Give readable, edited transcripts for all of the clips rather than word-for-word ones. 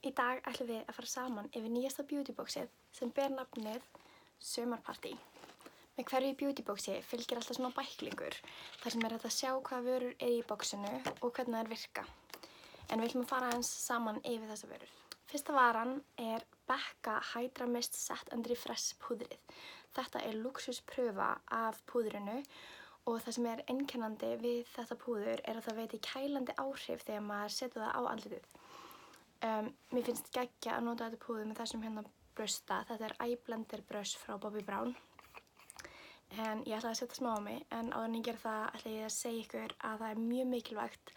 Í dag ætlum við að fara saman yfir nýjasta beautyboxið sem ber nafnið Sumarparty. Með hverju beautyboxi fylgir alltaf svona bæklingur þar sem hægt að sjá hvaða vörur í boxinu og hvernig þær virka. En við ætlum að fara aðeins saman yfir þessa vörur. Fyrsta varan er Becca Hydra Mist Set and Refresh púðrið. Þetta er lúxuspröfa af púðrinu og það sem er einkennandi við þetta púður er að það veitir kælandi áhrif þegar maður setur það á andlitið. Mér finnst geggja að nota þetta púður með þessum hérna brösta. Þetta er Eye Blender brush frá Bobbi Brown. En ég ætla að setja smá á mig, en áður en ég geri það ætla ég að segja ykkur að það er mjög mikilvægt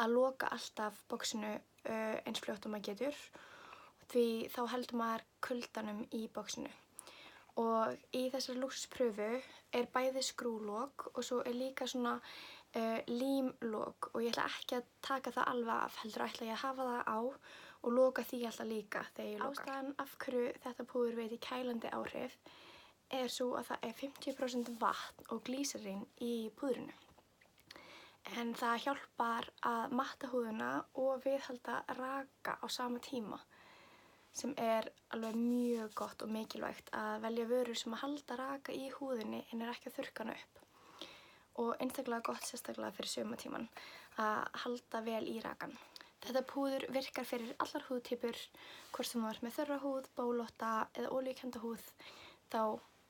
að loka alltaf boxinu eins fljótt og maður getur. Því þá heldur maður kuldanum í boxinu. Og í þessari lúxuspröfu er bæði skrúlok og svo er líka svona límlok og ég ætla ekki að taka það alveg af, heldur ætla ég að hafa það á og loka því alltaf líka þegar ég loka. Ástæðan af hverju þetta púður veitir kælandi áhrif er svo að það er 50% vatn og glýserín í púðrinu. En það hjálpar að matta húðina og viðhalda raka á sama tíma, sem er alveg mjög gott og mikilvægt að velja vörur sem að halda raka í húðinni en er ekki að þurrka hana upp. Og einstaklega gott sérstaklega fyrir sumartímann að halda vel í rakan. Þetta púður virkar fyrir allar húðtypur, hvort sem þú ert með þurra húð, bólótta eða olíukennda húð, þá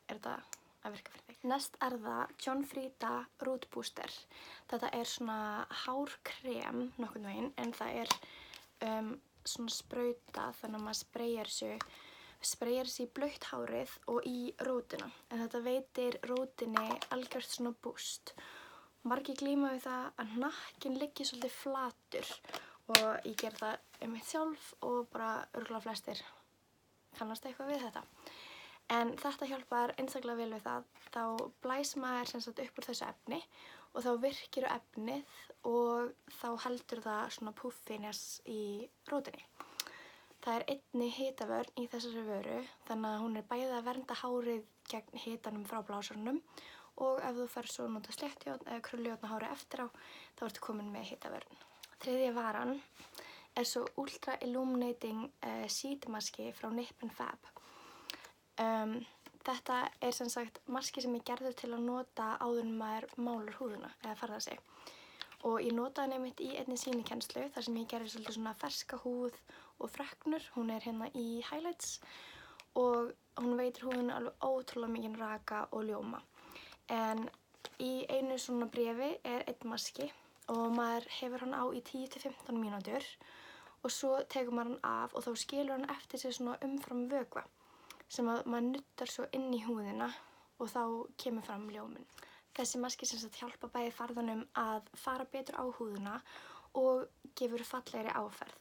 er þetta að virka fyrir þig. Næst er það John Frieda Root Booster. Þetta er svona hárkrem nokkurn veginn, en það er svona sprauta þannig að maður spreyjar sig í blautt hárið og í rótina. En þetta veitir rótinni algjört svona boost. Margir glíma við það að hnakkinn liggi svolítið flatur og ég ger það mitt sjálf og bara örugglega flestir kannast eitthvað við þetta. En þetta hjálpar einstaklega vel við það. Þá blæs maður sem sagt upp úr þessu efni og þá virkir efnið og þá heldur það svona puffiness í rótinni. Það er einnig hitavörn í þessari vöru, þannig að hún er bæði að vernda hárið gegn hitanum frá blásarunum og ef þú fer svo að nota sléttjárn eða krullujárn á hárið eftir á, þá ertu komin með hitavörn. Þriðja varan er svo Ultra Illuminating Sheet Maski frá Nip and Fab. Þetta er sem sagt maski sem er gerður til að nota áður en maður málar húðina eða farða sig. Og ég notaði einmitt í einni sýnikennslu þar sem ég gerði svolítið svona ferska húð og freknur. Hún er hérna í highlights og hún veitir húðinu alveg ótrúlega mikinn raka og ljóma. En í einu svona bréfi er einn maski og maður hefur hann á í 10-15 mínútur og svo tekur maður hann af og þá skilur hann eftir sig svona umfram vökva sem að maður nuttar svo inn í húðina og þá kemur fram ljóminn. Þessi maski sem sagt hjálpa bæði farðanum að fara betur á húðina og gefur fallegri áferð.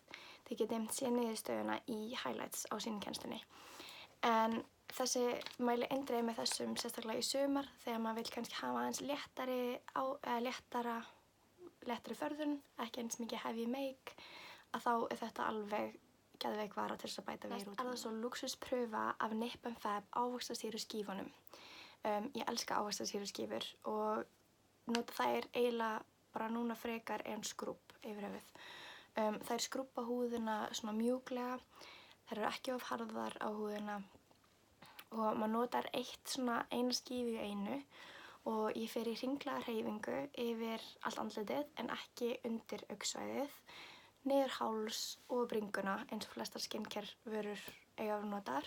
Þið getið séð niðurstöðuna í highlights á sýnikennslunni. En þessi mæli eindregið með þessum sérstaklega í sumar þegar maður vil kannski hafa aðeins léttari förðun, ekki eins mikið heavy make, að þá er þetta alveg geðveik vara til þess að bæta við í rútinu. Næst er það svo lúxuspröfa af Nip and Fab ávaxtasýruskífunum. Ég elska ávaxtasýruskífur og nota þær eiginlega bara núna frekar en skrúbb yfir höfuð. Þær skrúbba húðina svona mjúklega, þær eru ekki of harðar á húðina og maður notar eina skífu í einu og ég fer í hringlaga hreyfingu yfir allt andlitið en ekki undir augsvæðið, niður háls og bringuna eins og flestar skincare vörur eiga að nota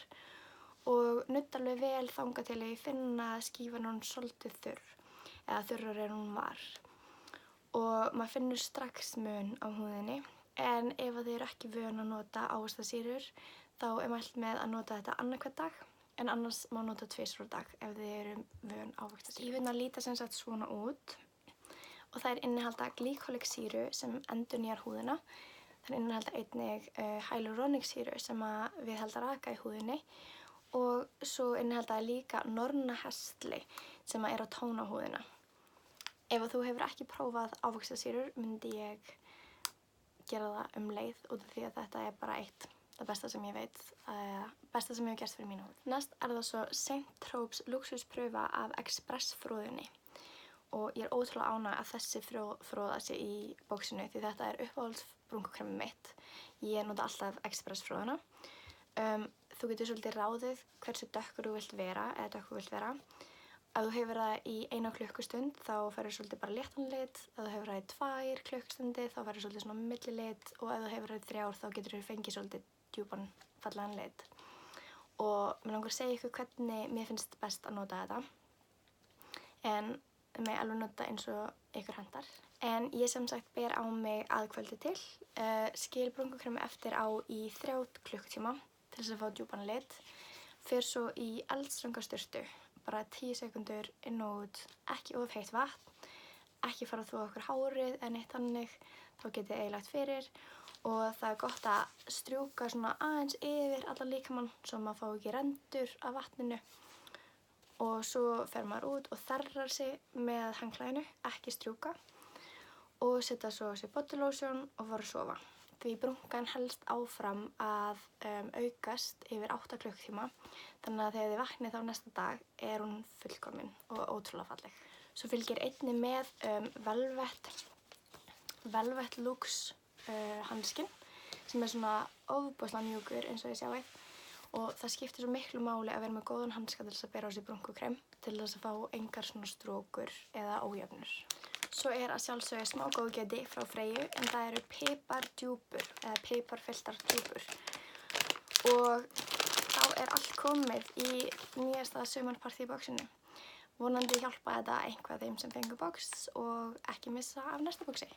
og nutta alveg vel þangað til ég finna skífan hún svolítið þurr eða þurrari en hún var. Og maður finnur strax mun á húðinni, en ef þið eru ekki vön að nota ávaxtasýrur þá er mælt með að nota þetta annað hvern dag, en annars má nota 2 á dag ef þið eru vön ávaxtasýrur. Skífurnar líta sem sagt svona út og þær innihalda glýkolikksýru sem endurnýjar húðina. Þær innihalda einnig hyaluronic-sýru sem að viðhalda raka í húðinni og svo innihalda líka nornahestli sem að er að tóna húðina. Ef þú hefur ekki prófað ávaxtasýrur myndi ég gera það leið út af því að þetta er bara það besta sem ég veit, besta sem ég hef gert fyrir mína húð. Næst er það svo St. Tropez lúxuspröfa af Express fróðunni og ég er ótrúlega ánægð að þessi fróða sé í bóksinu því þetta er uppáhalds brúnkukremið mitt. Ég nota alltaf Express-frúðuna. Þú getur svolítið ráðið hversu dökkur þú vilt vera, Ef þú hefur það í 1 klukkustund þá færðu svolítið bara léttan lit. Ef þú hefur það í 2 klukkustundir þá færðu svolítið svona millilit. Og ef þú hefur það í 3 þá getur þú fengið svolítið djúpan, fallegan lit. Og mér langar að segja ykkur hvernig mér finnst best að nota þetta. En það megi alveg nota eins og ykkur hentar. En ég sem sagt ber á mig að kvöldi til. Skil brúnkukremi eftir á í 3 klukkutíma til þess að fá djúpan lit. Fer svo í eldstranga sturtu. Bara 10 sekúndur inn og út, ekki of heitt vatn, ekki fara að þvo okkur hárið en eitt þannig, þá getið eiginlegt fyrir og það gott að strjúka svona aðeins yfir allan líkamann svo maður fá ekki rendur af vatninu og svo fer maður út og þerrar sig með handklæðinu, ekki strjúka og setja svo sér body lotion og fara að sofa. Því brúnkan helst áfram að aukast yfir 8 klukkutíma þannig að þegar þið vaknið þá næsta dag hún fullkomin og ótrúlega falleg. Svo fylgir einnig með Velvet Lux hanskinn sem svona ofboðslega mjúkur eins og þið sjáið og það skiptir svo miklu máli að vera með góðan hanska til þess að bera á sig brúnkukrem til þess að fá engar svona strókur eða ójöfnur. Svo að sjálfsögðu smá góðgæti frá Freyju en það eru pipardjúpur eða piparfylltar djúpur. Og þá allt komið í nýjasta sumarpartíboxinu. Vonandi hjálpa þetta eitthvað þeim sem fengu box og ekki missa af næsta boxi.